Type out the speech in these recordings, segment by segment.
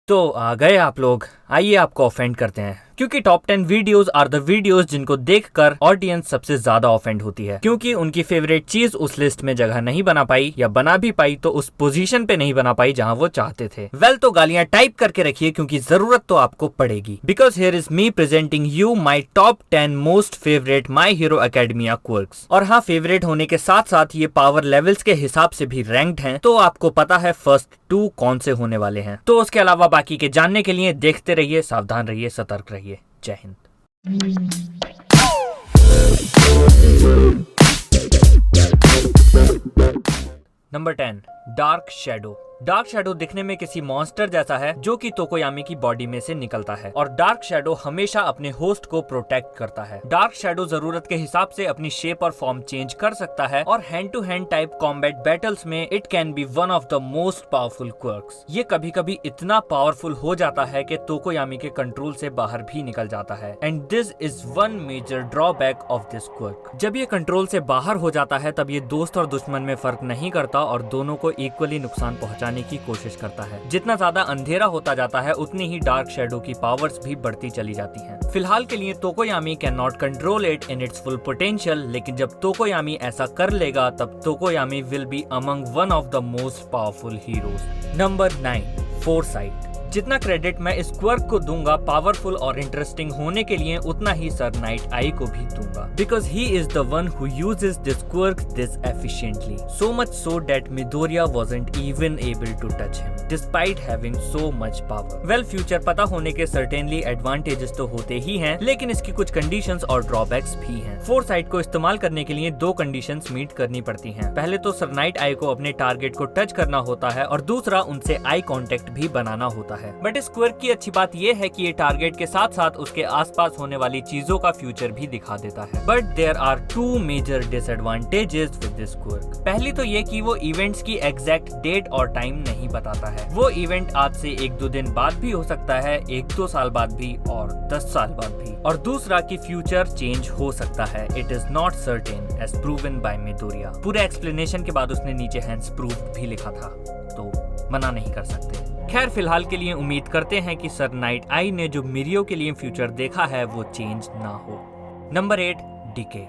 तो आ गए आप लोग, आइए आपको ऑफेंड करते हैं, क्योंकि top 10 videos are the videos जिनको देखकर ऑडियंस सबसे ज्यादा ऑफेंड होती है, क्योंकि उनकी फेवरेट चीज उस लिस्ट में जगह नहीं बना पाई, या बना भी पाई तो उस पोजीशन पे नहीं बना पाई जहां वो चाहते थे। वेल तो गालियां टाइप करके रखिए, क्योंकि जरूरत तो आपको पड़ेगी। Because here is me presenting you my top 10 most favourite my hero academia quirks. और हाँ, फेवरेट होने के साथ साथ ये पावर लेवल्स के हिसाब से भी रैंक्ड हैं, तो आपको पता है फर्स्ट 2 कौन से होने वाले हैं। तो उसके अलावा बाकी के जानने के लिए देखते रहिए, सावधान रहिए, सतर्क रहिए। जय Hind. Number 10, dark shadow. Dark shadow दिखने में किसी मॉन्स्टर जैसा है जो कि तोकोयामी की बॉडी में से निकलता है, और डार्क शैडो हमेशा अपने होस्ट को प्रोटेक्ट करता है। डार्क शैडो जरूरत के हिसाब से अपनी शेप और फॉर्म चेंज कर सकता है, और hand to hand type combat battles में it can be one of the most powerful quirks. ये कभी कभी इतना पावरफुल हो जाता है कि तोकोयामी के कंट्रोल से बाहर भी निकल जाता है, and this is one major drawback of this quirk. जब ये कंट्रोल से बाहर हो जाता है तब ये दोस्त और दुश्मन में फर्क नहीं करता और दोनों को इक्वली नुकसान पहुंचाने की कोशिश करता है। जितना ज्यादा अंधेरा होता जाता है उतनी ही डार्क शैडो की पावर्स भी बढ़ती चली जाती हैं। फिलहाल के लिए Tokoyami can not control it in its full potential, लेकिन जब तोकोयामी ऐसा कर लेगा तब Tokoyami will be among one of the most powerful heroes. Number 9, foresight. जितना क्रेडिट मैं इस क्वर्क को दूंगा पावरफुल और इंटरेस्टिंग होने के लिए, उतना ही सर नाइट आई को भी दूंगा, because he is the one who uses this quirk this efficiently, so much so that Midoriya wasn't even able to touch him despite having so much power. Well, future पता होने के certainly advantages तो होते ही हैं, लेकिन इसकी कुछ conditions और ड्रॉबैक्स भी हैं। फोरसाइट को इस्तेमाल करने के लिए 2 कंडीशंस मीट करनी पड़ती हैं। पहले तो सर नाइट आई को अपने टारगेट को टच करना होता है, और दूसरा उनसे आई कांटेक्ट भी बनाना होता है। बट इस क्वर्क की अच्छी बात यह है कि ये टारगेट के साथ साथ उसके आसपास होने वाली चीजों का फ्यूचर भी दिखा देता है। But there are 2 major disadvantages with this quirk. पहली तो ये कि वो इवेंट्स की एग्जैक्ट डेट और टाइम नहीं बताता है। वो इवेंट आज से 1-2 दिन बाद भी हो सकता है, 1-2 साल बाद भी, और 10 साल बाद भी। और दूसरा कि फ्यूचर चेंज हो सकता है। It is not certain age proven by Midoriya. पूरे एक्सप्लेनेशन के बाद उसने नीचे हैंड्स प्रूव्ड भी लिखा था, तो मना नहीं कर सकते। खैर, फिलहाल के लिए उम्मीद करते हैं कि सर नाइट आई ने जो मिरियो के लिए फ्यूचर देखा है वो चेंज ना हो। Number 8, DK.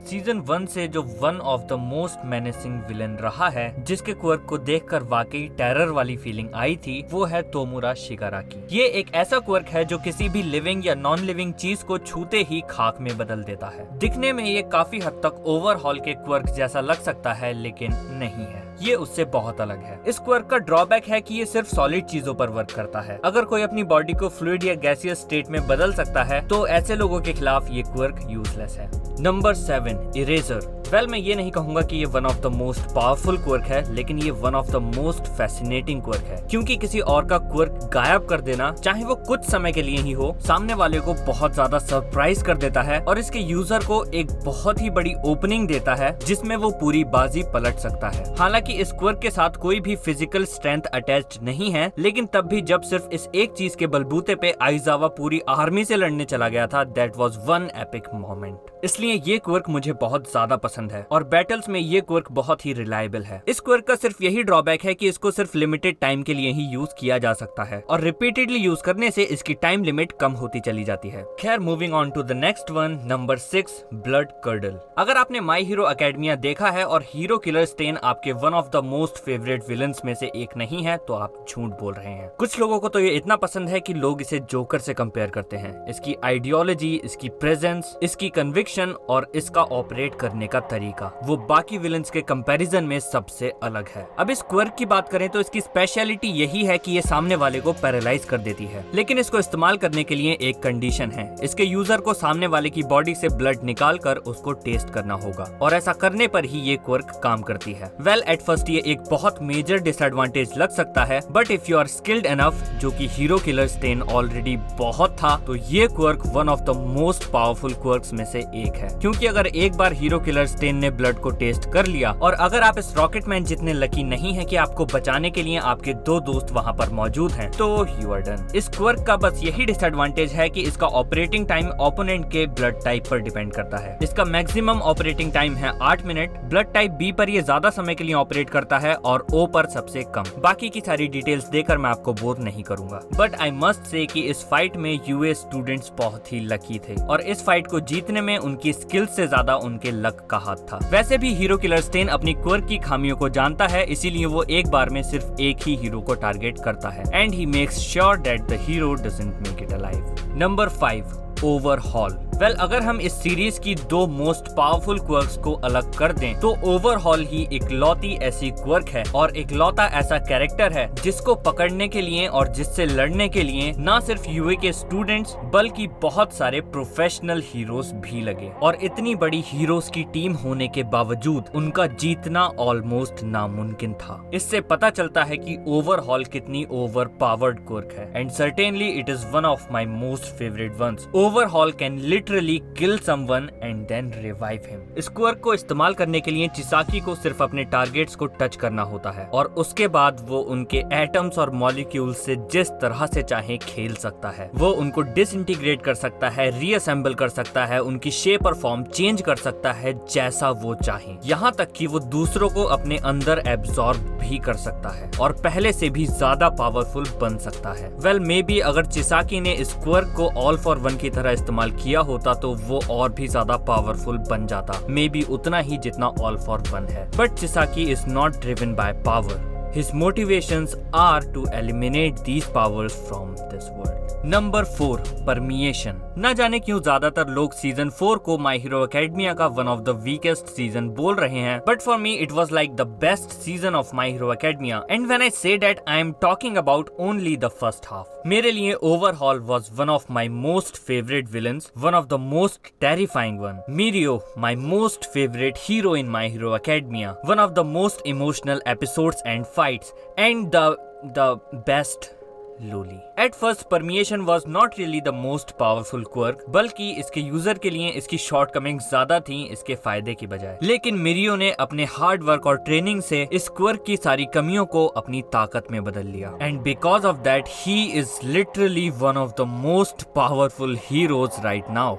सीजन 1 से जो one of the most menacing villain रहा है, जिसके क्वर्क को देखकर वाकई टेरर वाली फीलिंग आई थी, वो है तोमुरा शिगाराकी। ये एक ऐसा क्वर्क है जो किसी भी लिविंग या नॉन लिविंग चीज को छूते ही खाक में बदल देता है। दिखने में ये काफी हद तक ओवरहॉल के क्वर्क जैसा लग सकता है, लेकिन नहीं है। ये उससे बहुत अलग है। इस क्वर्क का ड्रॉबैक है कि ये सिर्फ सॉलिड चीजों पर वर्क करता है। अगर कोई अपनी बॉडी को फ्लूइड या गैसियस स्टेट में बदल सकता है, तो ऐसे लोगों के खिलाफ ये क्वर्क यूजलेस है। Number 7, eraser. वेल, मैं ये नहीं कहूंगा कि ये one of the most powerful quirk है, लेकिन ये one of the most fascinating quirk है, क्योंकि किसी और का क्वर्क गायब कर देना, चाहे वो कुछ समय के लिए ही हो, सामने वाले को बहुत ज्यादा सरप्राइज कर देता है और इसके यूजर को एक बहुत ही बड़ी ओपनिंग देता है जिसमें वो पूरी बाजी पलट सकता है। हालांकि इस क्वर्क के साथ कोई भी फिजिकल स्ट्रेंथ अटैच्ड नहीं है, लेकिन तब भी जब सिर्फ इस एक चीज के बलबूते पे आइजावा पूरी आर्मी से लड़ने चला गया था, that was one epic moment. इसलिए ये क्वर्क मुझे बहुत ज्यादा पसंद है, और बैटल्स में ये क्वर्क बहुत ही रिलायबल है। इस क्वर्क का सिर्फ यही ड्रॉबैक है कि इसको सिर्फ लिमिटेड टाइम के लिए ही यूज किया जा सकता है, और रिपीटेडली यूज करने से इसकी टाइम लिमिट कम होती चली जाती है। खैर, moving on to the next one, number 6, blood curdle. अगर आपने माई हीरो एकेडमिया देखा है और हीरो किलर स्टेन आपके one of the most favourite villains में से एक नहीं है, तो आप झूठ बोल रहे हैं। कुछ लोगों को तो ये इतना पसंद है कि लोग इसे जोकर से कंपेयर करते हैं। इसकी आइडियोलॉजी, इसकी प्रेजेंस, इसकी कन्विक्शन और इसका ऑपरेट करने का तरीका, वो बाकी विलन्स के कंपैरिजन में सबसे अलग है। अब इस क्वर्क की बात करें तो इसकी स्पेशलिटी यही है कि ये सामने वाले को पैरालाइज कर देती है, लेकिन इसको इस्तेमाल करने के लिए एक कंडीशन है। इसके यूजर को सामने वाले की बॉडी से ब्लड निकाल कर उसको टेस्ट करना होगा, और ऐसा करने पर ही ये क्वर्क काम करती है। वेल, एट फर्स्ट ये एक बहुत मेजर डिसएडवांटेज लग सकता है, but if you are skilled enough, जो कि हीरो किलर स्टेन ऑलरेडी बहुत था, तो ये quirk one of the most powerful quirks में से एक है, क्योंकि अगर एक बार हीरो किलर स्टेन ने ब्लड को टेस्ट कर लिया और अगर आप इस रॉकेटमैन जितने लकी नहीं है कि आपको बचाने के लिए आपके 2 दोस्त वहाँ पर मौजूद हैं, तो यू आर डन। इस क्वर्क का बस यही डिसएडवांटेज है कि इसका ऑपरेटिंग टाइम ओपोनेंट के ब्लड टाइप पर डिपेंड करता है। इसका मैक्सिमम ऑपरेटिंग टाइम है 8 मिनट। ब्लड टाइप बी पर ये ज्यादा समय के लिए ऑपरेट करता है और ओ पर सबसे कम। बाकी की सारी डिटेल्स देकर मैं आपको बोर नहीं करूंगा, बट आई मस्ट से कि इस फाइट में यूएस स्टूडेंट्स बहुत ही लकी थे और इस फाइट को जीतने में उनकी स्किल्स से ज्यादा उनके लक का हाथ था। वैसे भी हीरो किलर स्टेन अपनी क्वर्क की खामियों को जानता है, इसीलिए वो एक बार में सिर्फ एक ही हीरो को टारगेट करता है and he makes sure that the hero doesn't make it alive. Number 5, overhaul. Well, अगर हम इस सीरीज की 2 मोस्ट पावरफुल क्वर्क्स को अलग कर दें तो ओवरहॉल ही इकलौती ऐसी क्वर्क है और इकलौता ऐसा कैरेक्टर है जिसको पकड़ने के लिए और जिससे लड़ने के लिए ना सिर्फ यूए के स्टूडेंट्स बल्कि बहुत सारे प्रोफेशनल हीरोज भी लगे और इतनी बड़ी हीरोज की टीम होने के बावजूद उनका जीतना ऑलमोस्ट नामुमकिन था। इससे पता चलता है कि ओवरहॉल कितनी ओवर पावर्ड क्वर्क है and certainly it is one of my most favourite ones. Overhaul can literally kill someone and then revive him. इस क्वर्क को इस्तेमाल करने के लिए चिसाकी को सिर्फ अपने टारगेट्स को टच करना होता है और उसके बाद वो उनके एटम्स और मॉलिक्यूल्स से जिस तरह से चाहे खेल सकता है। वो उनको डिसइंटीग्रेट कर सकता है, रीअसेंबल कर सकता है, उनकी शेप और फॉर्म चेंज कर सकता है जैसा वो चाहे, यहाँ तक कि वो दूसरों को अपने अंदर एब्जॉर्ब भी कर सकता है और पहले से भी ज्यादा पावरफुल बन सकता है। वेल, मे बी अगर चिसाकी ने इस क्वर्क को ऑल फॉर वन की तरह इस्तेमाल किया होता तो वो और भी ज्यादा पावरफुल बन जाता, मे बी उतना ही जितना ऑल फॉर वन है। But Chisaki is not driven by power. His motivations are to eliminate these powers from this world. Number 4, permeation. न जाने क्यों ज्यादातर लोग सीजन 4 को माई हीरो एकेडमिया का one of the weakest season बोल रहे हैं, but for me it was like the best season of My hero Academia and when I say that I am talking about only the first half. मेरे लिए Overhaul was one of my most favourite villains, one of the most terrifying one. मिरियो, my most favourite hero in my hero academia, one of the most emotional episodes and fights and the best Loli. At first, permeation was not really the most powerful quirk, बल्कि इसके user के लिए इसकी shortcomings ज्यादा थी इसके फायदे की बजाय। लेकिन मिरियो ने अपने हार्ड वर्क और ट्रेनिंग से इस क्वर्क की सारी कमियों को अपनी ताकत में बदल लिया and because of that he is literally one of the most powerful heroes right now.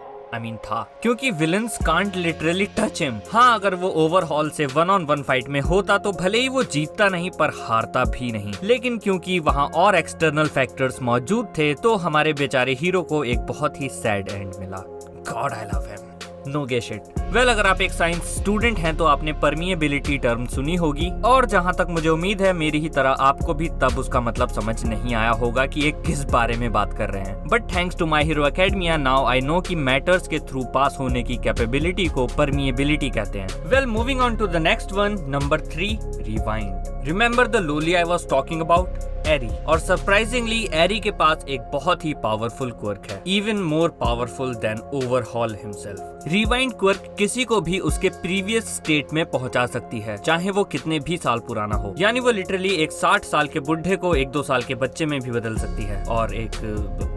था, क्योंकि villains can't literally touch him. हाँ, अगर वो ओवरहॉल से 1-on-1 फाइट में होता तो भले ही वो जीतता नहीं पर हारता भी नहीं, लेकिन क्योंकि वहाँ और एक्सटर्नल फैक्टर्स मौजूद थे तो हमारे बेचारे हीरो को एक बहुत ही सैड एंड मिला। God I love him. No gay shit. Well, अगर आप एक साइंस स्टूडेंट हैं तो आपने परमिएबिलिटी टर्म सुनी होगी और जहां तक मुझे उम्मीद है मेरी ही तरह आपको भी तब उसका मतलब समझ नहीं आया होगा कि ये किस बारे में बात कर रहे हैं। But thanks to My hero Academia now I know कि मैटर्स के थ्रू पास होने की कैपेबिलिटी को परमिएबिलिटी कहते हैं। Well, moving on to the next one, number 3, rewind. Remember the loli I was talking about? Eri. और सरप्राइजिंगली एरी के पास एक बहुत ही पावरफुल क्वर्क है, even more powerful than Overhaul himself. Rewind quirk किसी को भी उसके प्रीवियस स्टेट में पहुंचा सकती है, चाहे वो कितने भी साल पुराना हो। यानी वो लिटरली एक 60 साल के बुढ़े को एक 2 साल के बच्चे में भी बदल सकती है और एक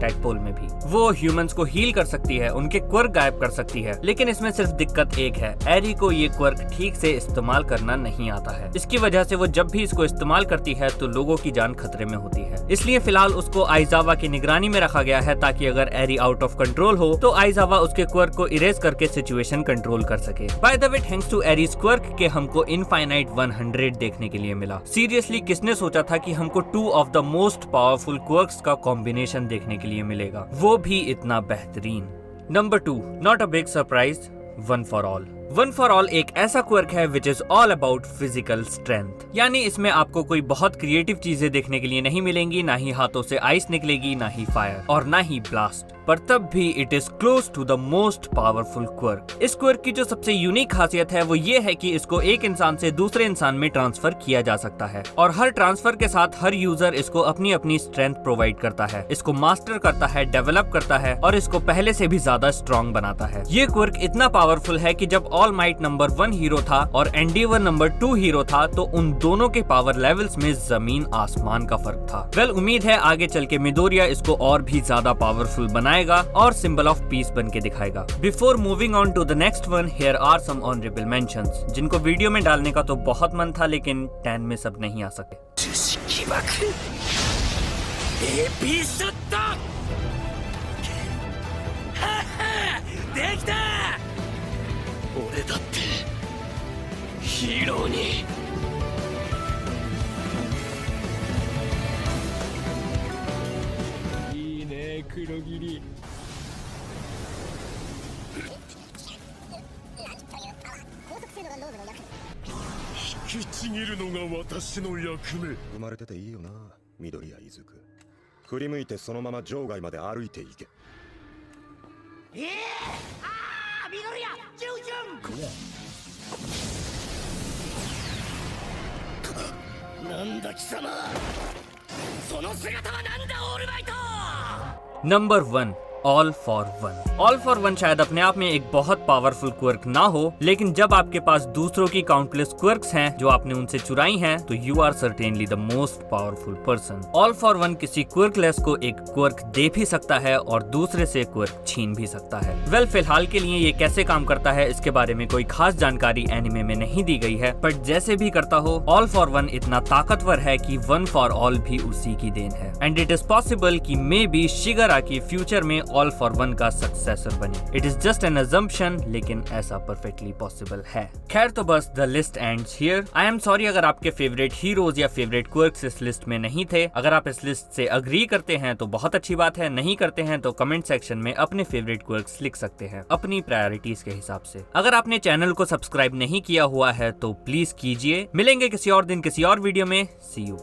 टैडपोल में भी। वो ह्यूमंस को हील कर सकती है, उनके क्वर्क गायब कर सकती है, लेकिन इसमें सिर्फ दिक्कत एक है, एरी को ये क्वर्क ठीक से इस्तेमाल करना नहीं आता है। इसकी वजह से वो जब भी इसको इस्तेमाल करती है तो लोगों की जान खतरे में होती है। इसलिए फिलहाल उसको आइजावा की निगरानी में रखा गया है ताकि अगर एरी आउट ऑफ कंट्रोल हो तो आइजावा उसके क्वर्क को इरेज करके सिचुएशन कंट्रोल कर सके। By the way, thanks to Eri's quirk के हमको इनफाइनाइट 100 देखने के लिए मिला। सीरियसली, किसने सोचा था कि हमको 2 of the most powerful quirks का कॉम्बिनेशन देखने के लिए मिलेगा, वो भी इतना बेहतरीन। Number 2, not a big surprise, one for all. One for all एक ऐसा क्वर्क है which is all about physical strength. यानी इसमें आपको कोई बहुत क्रिएटिव चीजें देखने के लिए नहीं मिलेंगी, ना ही हाथों से आइस निकलेगी, ना ही फायर और ना ही ब्लास्ट, पर तब भी it is close to the most powerful quirk. इस क्वर्क की जो सबसे यूनिक खासियत है वो ये है कि इसको एक इंसान से दूसरे इंसान में ट्रांसफर किया जा सकता है और हर ट्रांसफर के साथ हर यूजर इसको अपनी अपनी स्ट्रेंथ प्रोवाइड करता है, इसको मास्टर करता है, डेवलप करता है और इसको पहले से भी ज्यादा स्ट्रॉन्ग बनाता है। ये क्वर्क इतना पावरफुल है कि जब ऑल माइट नंबर 1 हीरो था और एंडीवर नंबर 2 हीरो था, तो उन दोनों के पावर लेवल्स में जमीन आसमान का फर्क था। वेल, उम्मीद है आगे चल के मिडोरिया इसको और भी ज्यादा पावरफुल बनाएगा और सिंबल ऑफ पीस बन के दिखाएगा। Before moving on to the next one, here are some honourable mentions, जिनको वीडियो में डालने का तो बहुत मन था लेकिन 10 में सब नहीं आ सके। Number 1, all for one. All for one शायद अपने आप में एक बहुत पावरफुल क्वर्क ना हो, लेकिन जब आपके पास दूसरों की काउंटलेस क्वर्क्स हैं जो आपने उनसे चुराई हैं, तो you are certainly the most powerful person. All for one किसी क्वर्कलेस को एक क्वर्क दे भी सकता है और दूसरे से क्वर्क छीन भी सकता है। वेल, फिलहाल के लिए ये कैसे काम करता है इसके बारे में कोई खास जानकारी एनिमे में नहीं दी गई है, बट जैसे भी करता हो, ऑल फॉर वन इतना ताकतवर है कि वन फॉर ऑल भी उसी की देन है। एंड इट इज पॉसिबल कि मे बी शिगाराकी फ्यूचर में ऑल फॉर वन का सक्सेसर बने। It is just an assumption, लेकिन ऐसा परफेक्टली पॉसिबल है। खैर, तो बस the list ends here. I am sorry अगर आपके फेवरेट हीरोज या फेवरेट क्वर्क्स इस लिस्ट में नहीं थे। अगर आप इस लिस्ट से अग्री करते हैं तो बहुत अच्छी बात है, नहीं करते हैं तो कमेंट सेक्शन में अपने फेवरेट क्वर्क्स लिख सकते हैं अपनी प्रायोरिटीज के हिसाब से। अगर आपने चैनल को सब्सक्राइब नहीं किया हुआ है तो प्लीज कीजिए। मिलेंगे किसी और दिन किसी और वीडियो में। सी यू।